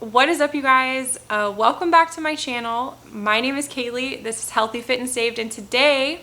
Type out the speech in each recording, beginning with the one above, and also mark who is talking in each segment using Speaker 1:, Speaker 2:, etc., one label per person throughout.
Speaker 1: What is up, you guys? Welcome back to my channel. My name is Kaylee. This is Healthy, Fit, and Saved, and today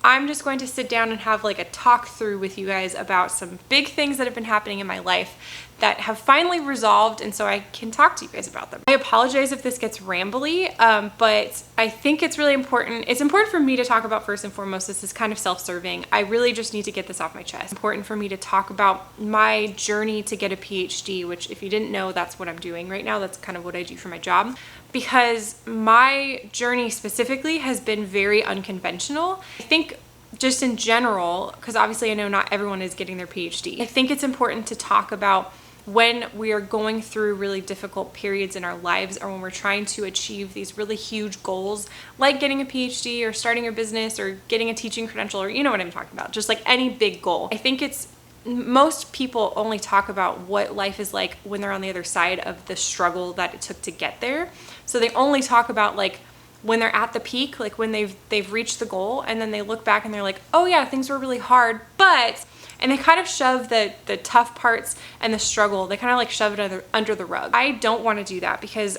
Speaker 1: I'm just going to sit down and have like a talk through with you guys about some big things that have been happening in my life that have finally resolved, and so I can talk to you guys about them. I apologize if this gets rambly, but I think it's really important. It's important for me to talk about first and foremost. This is kind of self-serving. I really just need to get this off my chest. It's important for me to talk about my journey to get a PhD, which if you didn't know, that's what I'm doing right now. That's kind of what I do for my job. Because my journey specifically has been very unconventional. I think just in general, because obviously I know not everyone is getting their PhD. I think it's important to talk about when we are going through really difficult periods in our lives, or when we're trying to achieve these really huge goals, like getting a PhD or starting a business or getting a teaching credential, or you know what I'm talking about, just like any big goal. I think most people only talk about what life is like when they're on the other side of the struggle that it took to get there. So they only talk about like when they're at the peak, like when they've reached the goal, and then they look back and they're like, oh yeah, things were really hard, and they kind of shove the tough parts and the struggle, they kind of like shove it under the rug. I don't want to do that, because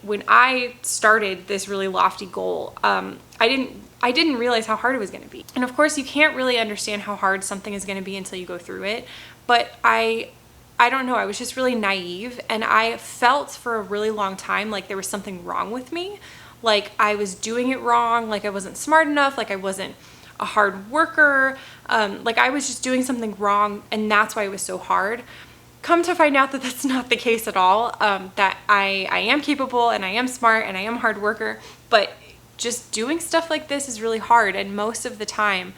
Speaker 1: when I started this really lofty goal, I didn't realize how hard it was going to be. And of course, you can't really understand how hard something is going to be until you go through it. But I don't know, I was just really naive, and I felt for a really long time like there was something wrong with me. Like I was doing it wrong, like I wasn't smart enough, like I wasn't a hard worker, like I was just doing something wrong, and that's why it was so hard. Come to find out that that's not the case at all, that I am capable, and I am smart, and I am a hard worker, but just doing stuff like this is really hard. And most of the time,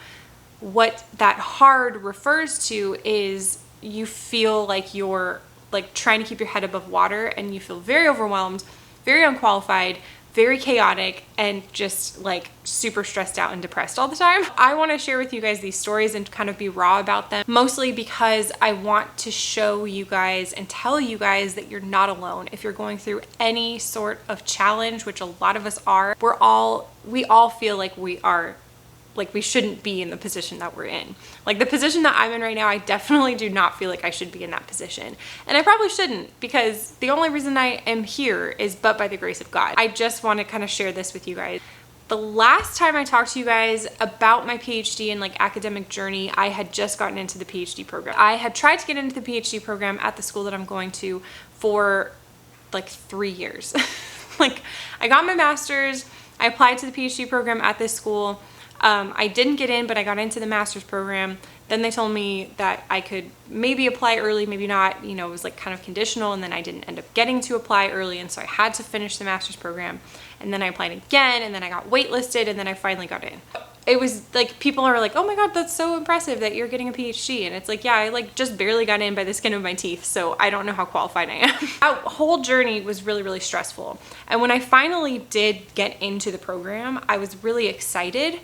Speaker 1: what that hard refers to is you feel like you're like trying to keep your head above water, and you feel very overwhelmed, very unqualified, very chaotic, and just like super stressed out and depressed all the time. I want to share with you guys these stories and kind of be raw about them, mostly because I want to show you guys and tell you guys that you're not alone. If you're going through any sort of challenge, which a lot of us are, we all feel like we shouldn't be in the position that we're in. Like the position that I'm in right now, I definitely do not feel like I should be in that position. And I probably shouldn't, because the only reason I am here is but by the grace of God. I just want to kind of share this with you guys. The last time I talked to you guys about my PhD and like academic journey, I had just gotten into the PhD program. I had tried to get into the PhD program at the school that I'm going to for like 3 years. Like I got my master's, I applied to the PhD program at this school. I didn't get in, but I got into the master's program. Then they told me that I could maybe apply early, maybe not, it was like kind of conditional, and then I didn't end up getting to apply early, and so I had to finish the master's program. And then I applied again, and then I got waitlisted, and then I finally got in. It was like, people are like, oh my God, that's so impressive that you're getting a PhD. And it's like, yeah, I like just barely got in by the skin of my teeth, so I don't know how qualified I am. That whole journey was really, really stressful. And when I finally did get into the program, I was really excited,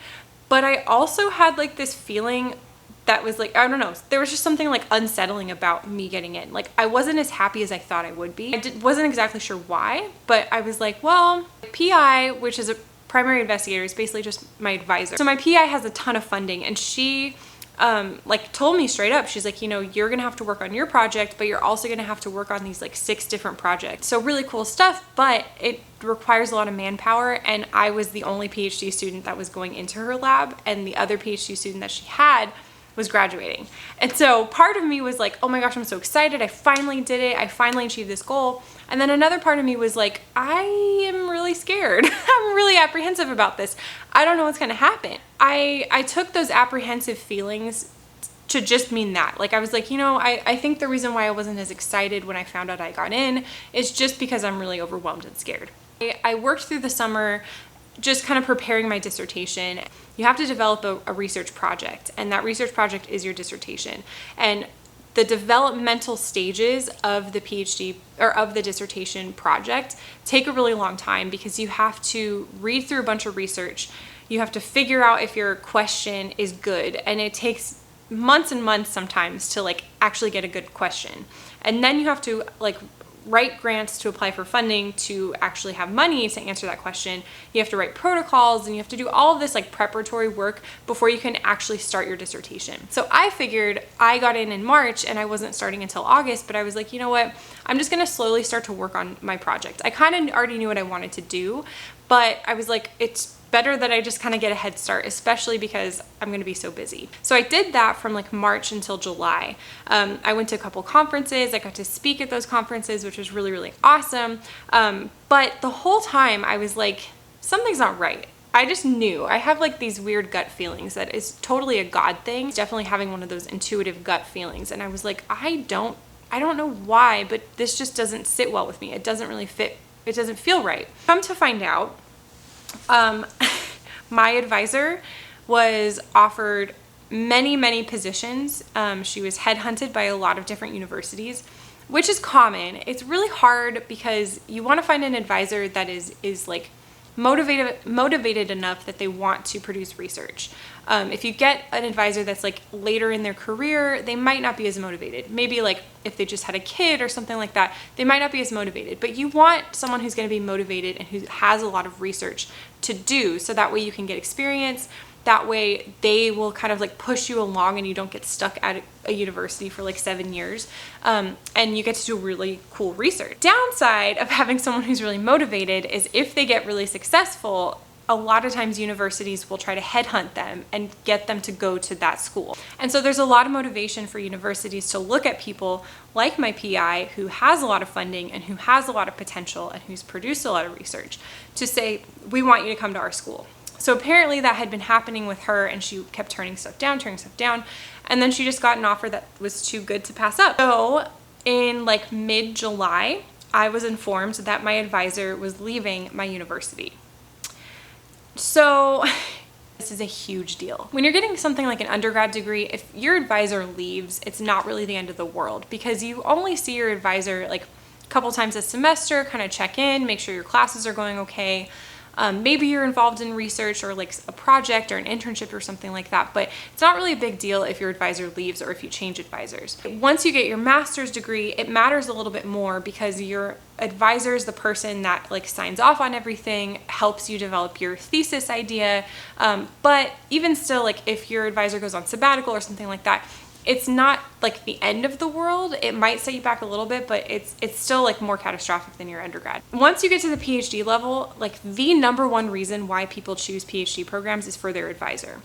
Speaker 1: but I also had like this feeling that was like, I don't know, there was just something like unsettling about me getting in. Like I wasn't as happy as I thought I would be. Wasn't exactly sure why, but I was like, well, PI, which is a primary investigator, is basically just my advisor. So my PI has a ton of funding, and she like told me straight up, she's like, you're gonna have to work on your project, but you're also gonna have to work on these like 6 different projects. So really cool stuff, but it requires a lot of manpower, and I was the only PhD student that was going into her lab, and the other PhD student that she had was graduating. And so part of me was like, oh my gosh, I'm so excited. I finally did it. I finally achieved this goal. And then another part of me was like, I am really scared. I'm really apprehensive about this. I don't know what's gonna happen. I took those apprehensive feelings to just mean that. Like I was like, I think the reason why I wasn't as excited when I found out I got in is just because I'm really overwhelmed and scared. I worked through the summer just kind of preparing my dissertation. You have to develop a research project, and that research project is your dissertation. And the developmental stages of the PhD or of the dissertation project take a really long time, because you have to read through a bunch of research. You have to figure out if your question is good, and it takes months and months sometimes to like actually get a good question. And then you have to like write grants to apply for funding to actually have money to answer that question. You have to write protocols and you have to do all of this like preparatory work before you can actually start your dissertation. So I figured I got in March and I wasn't starting until August, but I was like, you know what? I'm just going to slowly start to work on my project. I kind of already knew what I wanted to do, but I was like, it's better that I just kind of get a head start, especially because I'm going to be so busy. So I did that from like March until July. I went to a couple conferences. I got to speak at those conferences, which was really, really awesome. But the whole time I was like, something's not right. I just knew. I have like these weird gut feelings that is totally a God thing. Definitely having one of those intuitive gut feelings. And I was like, I don't know why, but this just doesn't sit well with me. It doesn't really fit. It doesn't feel right. Come to find out, my advisor was offered many positions. She was headhunted by a lot of different universities, which is common. It's really hard because you want to find an advisor that is like motivated enough that they want to produce research. If you get an advisor that's like later in their career, they might not be as motivated. Maybe like if they just had a kid or something like that, they might not be as motivated. But you want someone who's going to be motivated and who has a lot of research to do, so that way you can get experience. That way they will kind of like push you along and you don't get stuck at a university for like 7 years. And you get to do really cool research. Downside of having someone who's really motivated is if they get really successful, a lot of times universities will try to headhunt them and get them to go to that school. And so there's a lot of motivation for universities to look at people like my PI who has a lot of funding and who has a lot of potential and who's produced a lot of research to say, we want you to come to our school. So apparently that had been happening with her and she kept turning stuff down. And then she just got an offer that was too good to pass up. So in like mid-July, I was informed that my advisor was leaving my university. So this is a huge deal. When you're getting something like an undergrad degree, if your advisor leaves, it's not really the end of the world because you only see your advisor like a couple times a semester, kind of check in, make sure your classes are going okay. Maybe you're involved in research or like a project or an internship or something like that, but it's not really a big deal if your advisor leaves or if you change advisors. Once you get your master's degree, it matters a little bit more because your advisor is the person that like signs off on everything, helps you develop your thesis idea. But even still, like if your advisor goes on sabbatical or something like that, it's not like the end of the world. It might set you back a little bit, but it's still like more catastrophic than your undergrad. Once you get to the PhD level, like the number one reason why people choose PhD programs is for their advisor.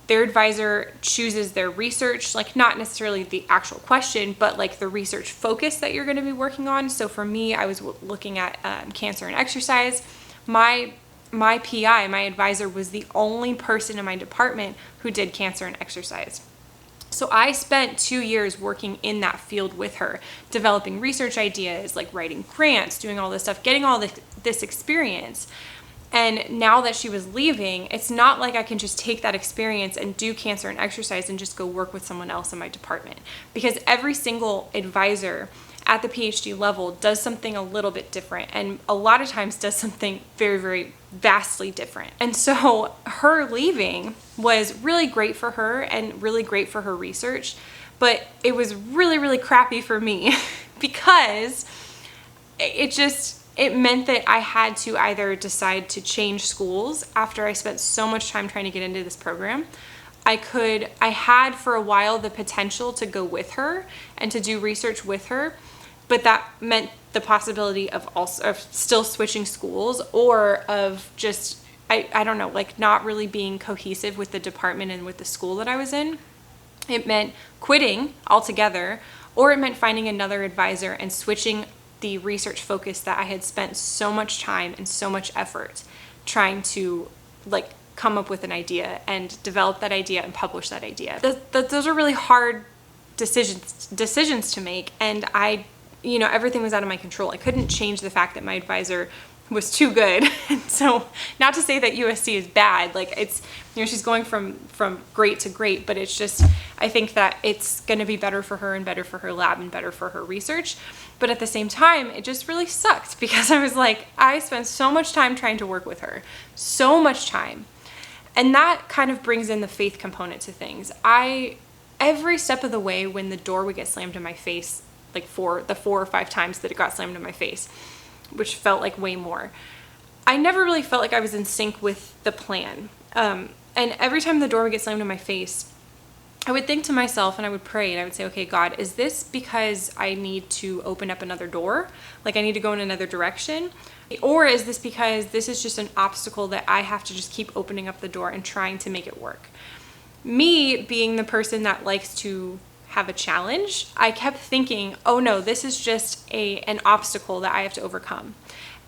Speaker 1: Their advisor chooses their research, like not necessarily the actual question, but like the research focus that you're going to be working on. So for me, I was looking at cancer and exercise. My PI, my advisor, was the only person in my department who did cancer and exercise. So I spent 2 years working in that field with her, developing research ideas, like writing grants, doing all this stuff, getting all this experience. And now that she was leaving, it's not like I can just take that experience and do cancer and exercise and just go work with someone else in my department. Because every single advisor at the PhD level does something a little bit different, and a lot of times does something very, very vastly different. And so her leaving was really great for her and really great for her research, but it was really, really crappy for me because it meant that I had to either decide to change schools after I spent so much time trying to get into this program. I had for a while the potential to go with her and to do research with her, but that meant the possibility of still switching schools or of just, I don't know, like not really being cohesive with the department and with the school that I was in. It meant quitting altogether, or it meant finding another advisor and switching the research focus that I had spent so much time and so much effort trying to like come up with an idea and develop that idea and publish that idea. Those are really hard decisions to make, and everything was out of my control. I couldn't change the fact that my advisor was too good. So not to say that USC is bad, like it's, she's going from great to great, but it's just, I think that it's going to be better for her and better for her lab and better for her research. But at the same time, it just really sucked because I was like, I spent so much time trying to work with her, so much time. And that kind of brings in the faith component to things. Every step of the way when the door would get slammed in my face, like the 4 or 5 times that it got slammed in my face, which felt like way more. I never really felt like I was in sync with the plan. And every time the door would get slammed in my face, I would think to myself and I would pray and I would say, okay, God, is this because I need to open up another door? Like I need to go in another direction? Or is this because this is just an obstacle that I have to just keep opening up the door and trying to make it work? Me being the person that likes to have a challenge, I kept thinking, oh no, this is just an obstacle that I have to overcome.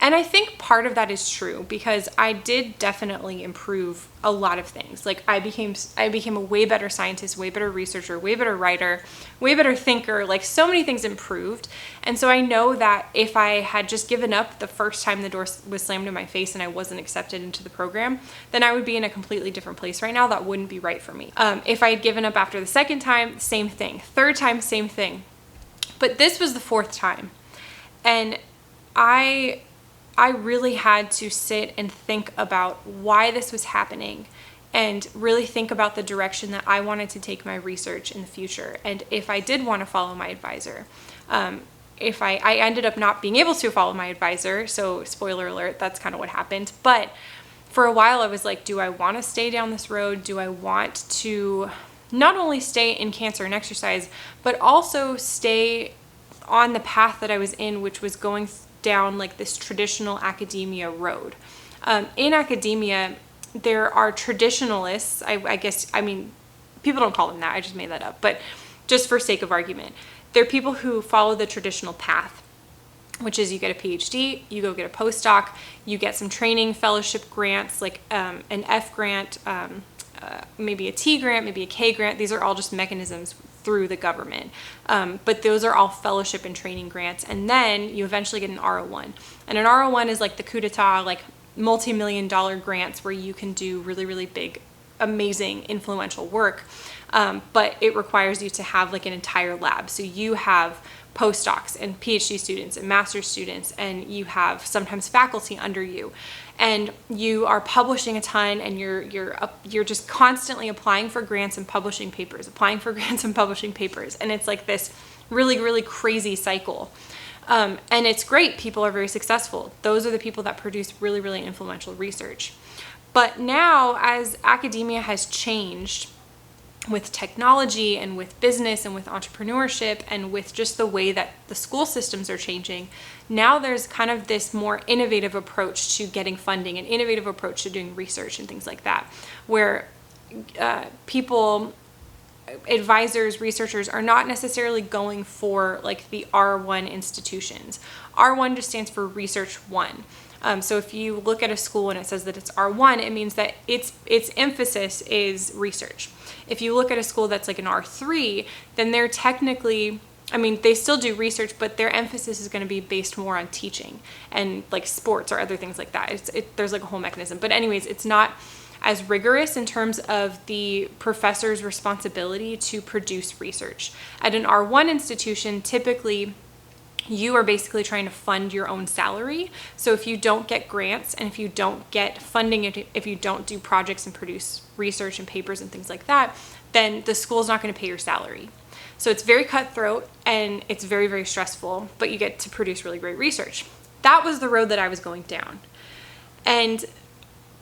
Speaker 1: And I think part of that is true because I did definitely improve a lot of things. Like I became a way better scientist, way better researcher, way better writer, way better thinker. Like so many things improved. And so I know that if I had just given up the first time the door was slammed in my face and I wasn't accepted into the program, then I would be in a completely different place right now. That wouldn't be right for me. If I had given up after the second time, same thing. Third time, same thing. But this was the fourth time. And I really had to sit and think about why this was happening and really think about the direction that I wanted to take my research in the future. And if I did want to follow my advisor, if I ended up not being able to follow my advisor, so spoiler alert, that's kind of what happened. But for a while I was like, do I want to stay down this road? Do I want to not only stay in cancer and exercise, but also stay on the path that I was in, which was going down like this traditional academia road. In academia, there are traditionalists, I guess, I mean, people don't call them that, I just made that up, but just for sake of argument, they're people who follow the traditional path, which is you get a Ph.D., you go get a postdoc, you get some training fellowship grants, like an F grant, maybe a T grant, maybe a K grant. These are all just mechanisms through the government. But those are all fellowship and training grants. And then you eventually get an R01. And an R01 is like the coup d'etat, like multi-million-dollar grants where you can do really, really big, amazing, influential work. But it requires you to have like an entire lab. So you have postdocs and PhD students and master's students, and you have sometimes faculty under you. And you are publishing a ton, and you're just constantly applying for grants and publishing papers, and it's like this really, really crazy cycle. And it's great. People are very successful. Those are the people that produce really, really influential research. But now, as academia has changed with technology and with business and with entrepreneurship and with just the way that the school systems are changing, now there's kind of this more innovative approach to getting funding, an innovative approach to doing research and things like that, where people, advisors, researchers are not necessarily going for like the R1 institutions. R1 just stands for Research 1. So if you look at a school and it says that it's R1, it means that its emphasis is research. If you look at a school that's like an R3, then they're technically, I mean, they still do research, but their emphasis is going to be based more on teaching and like sports or other things like that. There's like a whole mechanism. But anyways, it's not as rigorous in terms of the professor's responsibility to produce research. At an R1 institution, typically you are basically trying to fund your own salary. So if you don't get grants and if you don't get funding, if you don't do projects and produce research and papers and things like that, then the school's not going to pay your salary. So it's very cutthroat and it's very, very stressful, but you get to produce really great research. That was the road that I was going down. And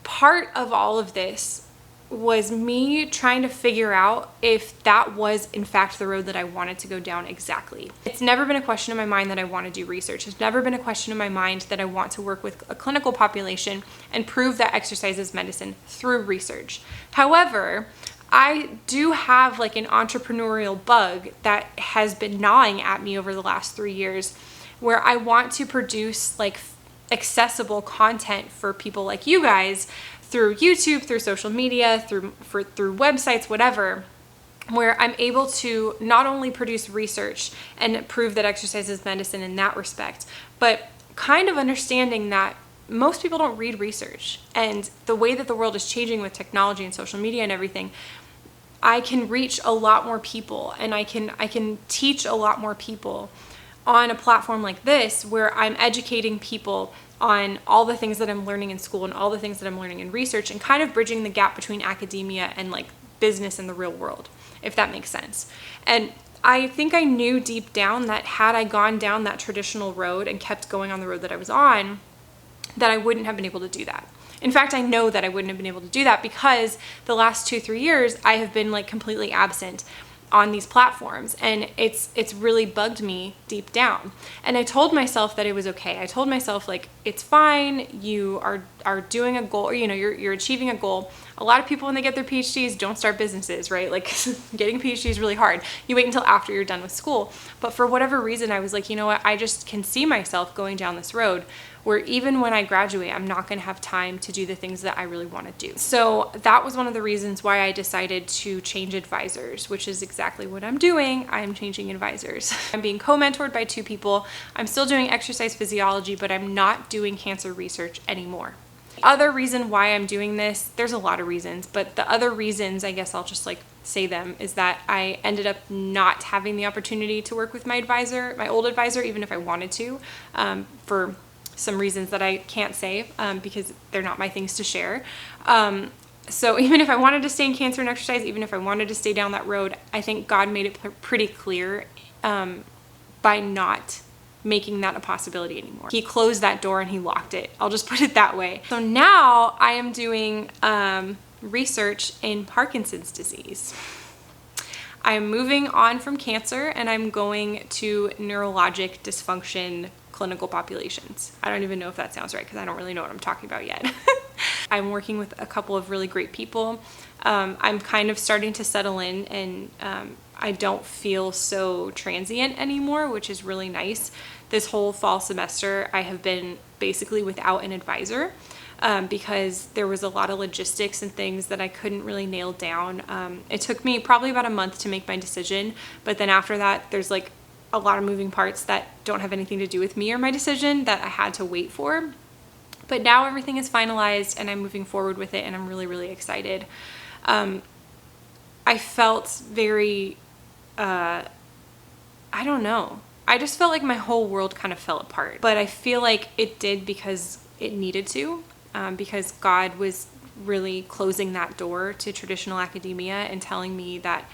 Speaker 1: part of all of this was me trying to figure out if that was in fact the road that I wanted to go down exactly. It's never been a question in my mind that I want to do research. It's never been a question in my mind that I want to work with a clinical population and prove that exercise is medicine through research. However, I do have like an entrepreneurial bug that has been gnawing at me over the last 3 years, where I want to produce like accessible content for people like you guys through YouTube, through social media, through websites, whatever, where I'm able to not only produce research and prove that exercise is medicine in that respect, but kind of understanding that most people don't read research. And the way that the world is changing with technology and social media and everything, I can reach a lot more people and I can teach a lot more people on a platform like this, where I'm educating people on all the things that I'm learning in school and all the things that I'm learning in research, and kind of bridging the gap between academia and like business and the real world, if that makes sense. And I think I knew deep down that had I gone down that traditional road and kept going on the road that I was on, that I wouldn't have been able to do that. In fact, I know that I wouldn't have been able to do that because the last 2-3 years I have been like completely absent on these platforms, and it's really bugged me deep down. And I told myself that it was okay. I told myself, like, it's fine. You are doing a goal, or, you know, you're achieving a goal. A lot of people, when they get their PhDs, don't start businesses, right? Like, getting a PhD is really hard. You wait until after you're done with school. But for whatever reason, I was like, you know what? I just can see myself going down this road where even when I graduate, I'm not going to have time to do the things that I really want to do. So that was one of the reasons why I decided to change advisors, which is exactly what I'm doing. I'm changing advisors. I'm being co-mentored by 2 people. I'm still doing exercise physiology, but I'm not doing cancer research anymore. The other reason why I'm doing this, there's a lot of reasons, but the other reasons, I guess I'll just like say them, is that I ended up not having the opportunity to work with my advisor, my old advisor, even if I wanted to, for some reasons that I can't say because they're not my things to share. So even if I wanted to stay in cancer and exercise, even if I wanted to stay down that road, I think God made it pretty clear by not making that a possibility anymore. He closed that door and he locked it. I'll just put it that way. So now I am doing research in Parkinson's disease. I'm moving on from cancer and I'm going to neurologic dysfunction clinical populations. I don't even know if that sounds right because I don't really know what I'm talking about yet. I'm working with a couple of really great people. I'm kind of starting to settle in, and I don't feel so transient anymore, which is really nice. This whole fall semester, I have been basically without an advisor because there was a lot of logistics and things that I couldn't really nail down. It took me probably about a month to make my decision, but then after that, there's like a lot of moving parts that don't have anything to do with me or my decision that I had to wait for. But now everything is finalized and I'm moving forward with it, and I'm really, really excited. I felt very, I don't know. I just felt like my whole world kind of fell apart. But I feel like it did because it needed to, because God was really closing that door to traditional academia and telling me that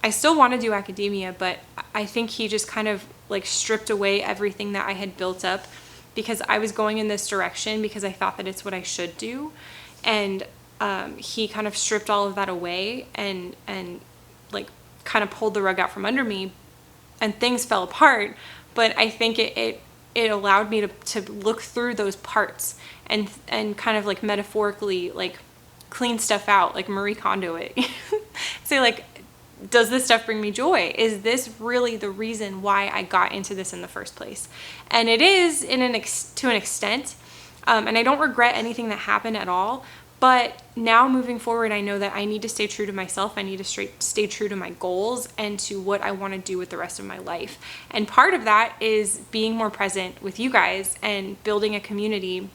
Speaker 1: I still want to do academia, but I think he just kind of like stripped away everything that I had built up because I was going in this direction because I thought that it's what I should do. And he kind of stripped all of that away and like kind of pulled the rug out from under me, and things fell apart. But I think it allowed me to look through those parts and kind of like metaphorically like clean stuff out, like Marie Kondo it. Say like, does this stuff bring me joy? Is this really the reason why I got into this in the first place? And it is to an extent, and I don't regret anything that happened at all. But now moving forward, I know that I need to stay true to myself. I need to stay true to my goals and to what I want to do with the rest of my life. And part of that is being more present with you guys and building a community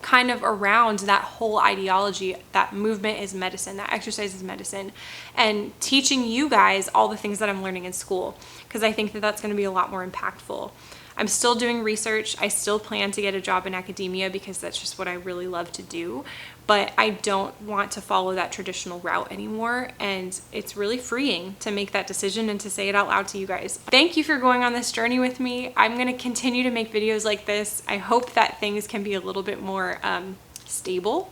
Speaker 1: kind of around that whole ideology that movement is medicine, that exercise is medicine, and teaching you guys all the things that I'm learning in school, because I think that that's going to be a lot more impactful. I'm still doing research. I still plan to get a job in academia because that's just what I really love to do, but I don't want to follow that traditional route anymore, and it's really freeing to make that decision and to say it out loud to you guys. Thank you for going on this journey with me. I'm going to continue to make videos like this. I hope that things can be a little bit more stable.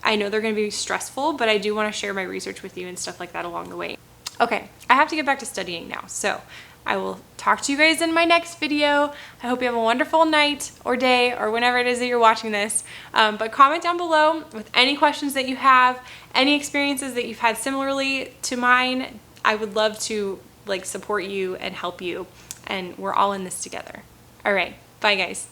Speaker 1: I know they're going to be stressful, but I do want to share my research with you and stuff like that along the way. Okay, I have to get back to studying now, so I will talk to you guys in my next video. I hope you have a wonderful night or day or whenever it is that you're watching this. But comment down below with any questions that you have, any experiences that you've had similarly to mine. I would love to like support you and help you, and we're all in this together. All right, bye guys.